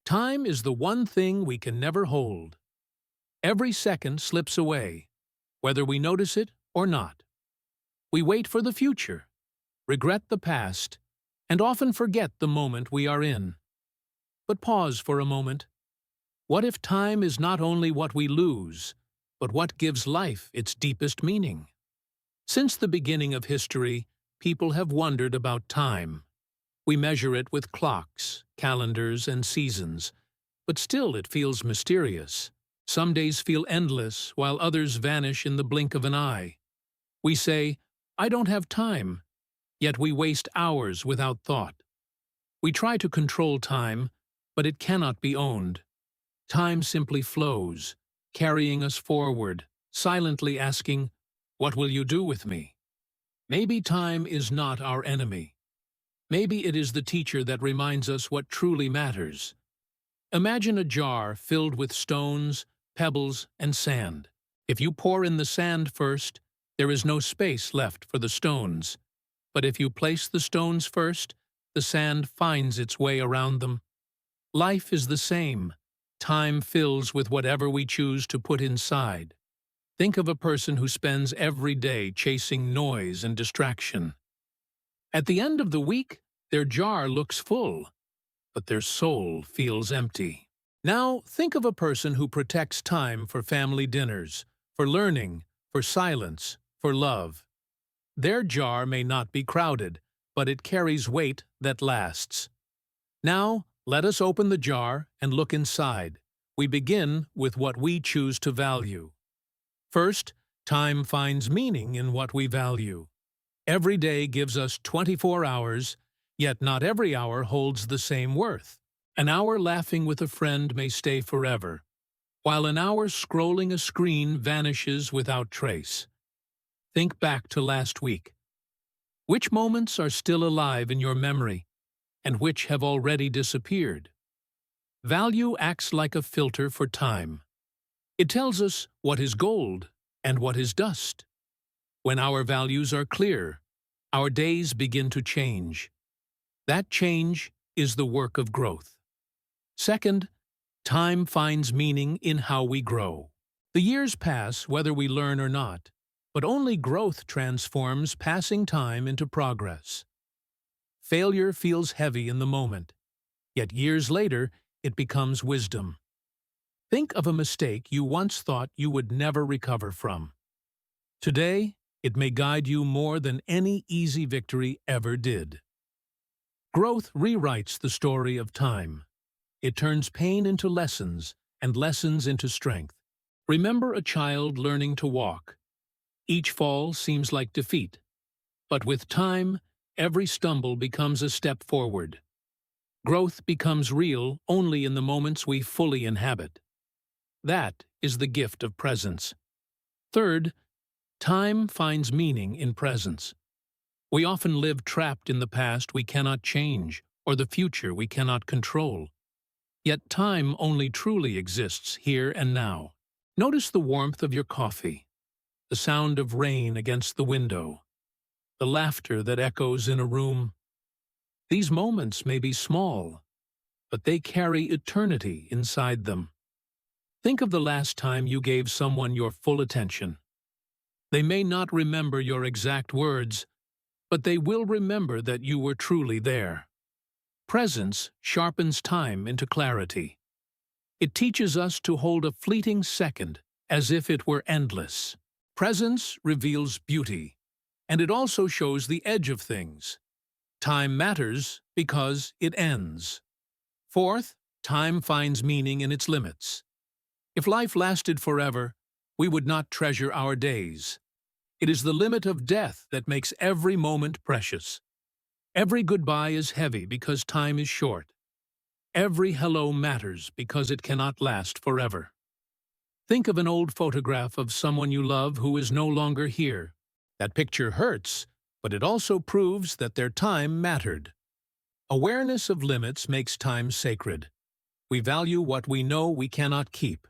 Time is the one thing we can never hold. Every second slips away, whether we notice it or not. We wait for the future, regret the past, and often forget the moment we are in. But pause for a moment. What if time is not only what we lose, but what gives life its deepest meaning? Since the beginning of history, people have wondered about time. We measure it with clocks, calendars, and seasons, but still it feels mysterious. Some days feel endless, while others vanish in the blink of an eye. We say, "I don't have time," yet we waste hours without thought. We try to control time, but it cannot be owned. Time simply flows, carrying us forward, silently asking, "What will you do with me?" Maybe time is not our enemy. Maybe it is the teacher that reminds us what truly matters. Imagine a jar filled with stones, pebbles, and sand. If you pour in the sand first, there is no space left for the stones. But if you place the stones first, the sand finds its way around them. Life is the same. Time fills with whatever we choose to put inside. Think of a person who spends every day chasing noise and distraction. At the end of the week, their jar looks full, but their soul feels empty. Now, think of a person who protects time for family dinners, for learning, for silence, for love. Their jar may not be crowded, but it carries weight that lasts. Now, let us open the jar and look inside. We begin with what we choose to value. First, time finds meaning in what we value. Every day gives us 24 hours, yet not every hour holds the same worth. An hour laughing with a friend may stay forever, while an hour scrolling a screen vanishes without trace. Think back to last week. Which moments are still alive in your memory, and which have already disappeared? Value acts like a filter for time. It tells us what is gold and what is dust. When our values are clear, our days begin to change. That change is the work of growth. Second, time finds meaning in how we grow. The years pass whether we learn or not, but only growth transforms passing time into progress. Failure feels heavy in the moment, yet years later it becomes wisdom. Think of a mistake you once thought you would never recover from. Today, it may guide you more than any easy victory ever did. Growth rewrites the story of time. It turns pain into lessons and lessons into strength. Remember a child learning to walk. Each fall seems like defeat, but with time, every stumble becomes a step forward. Growth becomes real only in the moments we fully inhabit. That is the gift of presence. Third, time finds meaning in presence. We often live trapped in the past we cannot change or the future we cannot control. Yet time only truly exists here and now. Notice the warmth of your coffee, the sound of rain against the window, the laughter that echoes in a room. These moments may be small, but they carry eternity inside them. Think of the last time you gave someone your full attention. They may not remember your exact words, but they will remember that you were truly there. Presence sharpens time into clarity. It teaches us to hold a fleeting second as if it were endless. Presence reveals beauty, and it also shows the edge of things. Time matters because it ends. Fourth, time finds meaning in its limits. If life lasted forever, we would not treasure our days. It is the limit of death that makes every moment precious. Every goodbye is heavy because time is short. Every hello matters because it cannot last forever. Think of an old photograph of someone you love who is no longer here. That picture hurts, but it also proves that their time mattered. Awareness of limits makes time sacred. We value what we know we cannot keep.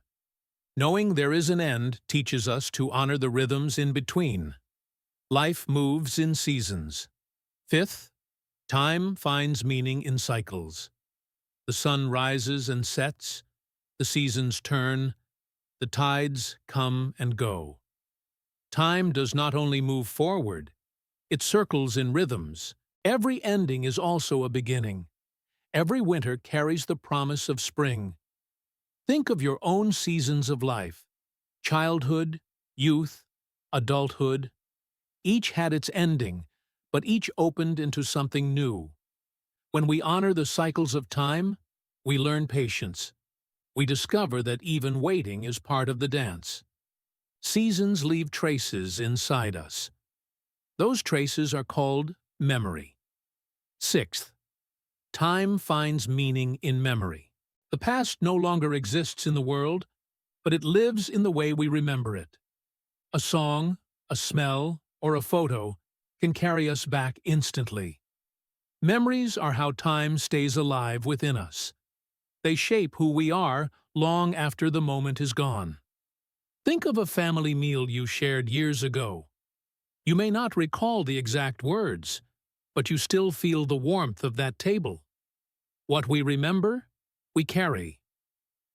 Knowing there is an end teaches us to honor the rhythms in between. Life moves in seasons. Fifth, time finds meaning in cycles. The sun rises and sets, the seasons turn, the tides come and go. Time does not only move forward, it circles in rhythms. Every ending is also a beginning. Every winter carries the promise of spring. Think of your own seasons of life: childhood, youth, adulthood. Each had its ending, but each opened into something new. When we honor the cycles of time, we learn patience. We discover that even waiting is part of the dance. Seasons leave traces inside us. Those traces are called memory. Sixth, time finds meaning in memory. The past no longer exists in the world, but it lives in the way we remember it. A song, a smell, or a photo can carry us back instantly. Memories are how time stays alive within us. They shape who we are long after the moment is gone. Think of a family meal you shared years ago. You may not recall the exact words, but you still feel the warmth of that table. What we remember, we carry.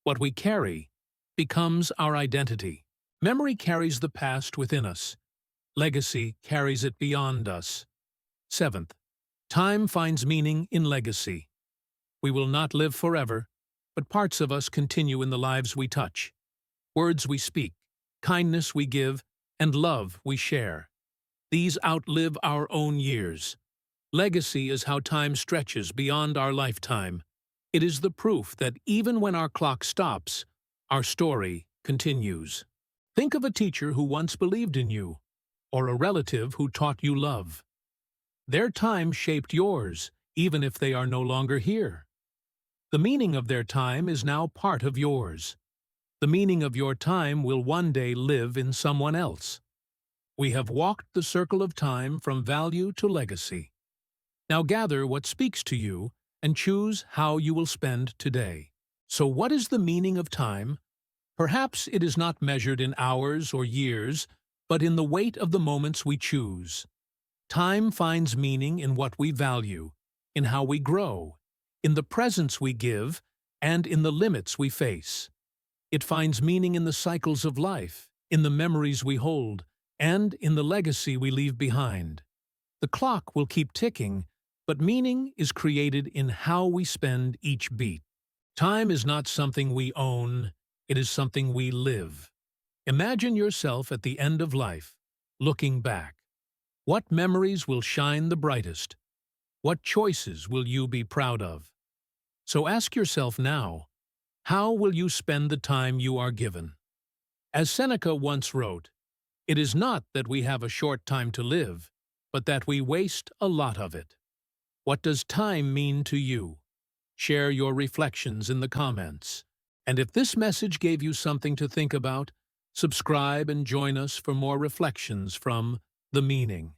What we carry becomes our identity. Memory carries the past within us. Legacy carries it beyond us. Seventh, time finds meaning in legacy. We will not live forever, but parts of us continue in the lives we touch. Words we speak, kindness we give, and love we share. These outlive our own years. Legacy is how time stretches beyond our lifetime. It is the proof that even when our clock stops, our story continues. Think of a teacher who once believed in you, or a relative who taught you love. Their time shaped yours, even if they are no longer here. The meaning of their time is now part of yours. The meaning of your time will one day live in someone else. We have walked the circle of time from value to legacy. Now gather what speaks to you and choose how you will spend today. So what is the meaning of time? Perhaps it is not measured in hours or years, but in the weight of the moments we choose. Time finds meaning in what we value, in how we grow, in the presence we give, and in the limits we face. It finds meaning in the cycles of life, in the memories we hold, and in the legacy we leave behind. The clock will keep ticking, but meaning is created in how we spend each beat. Time is not something we own, it is something we live. Imagine yourself at the end of life, looking back. What memories will shine the brightest? What choices will you be proud of? So ask yourself now, how will you spend the time you are given? As Seneca once wrote, "It is not that we have a short time to live, but that we waste a lot of it." What does time mean to you? Share your reflections in the comments. And if this message gave you something to think about, subscribe and join us for more reflections from The Meaning.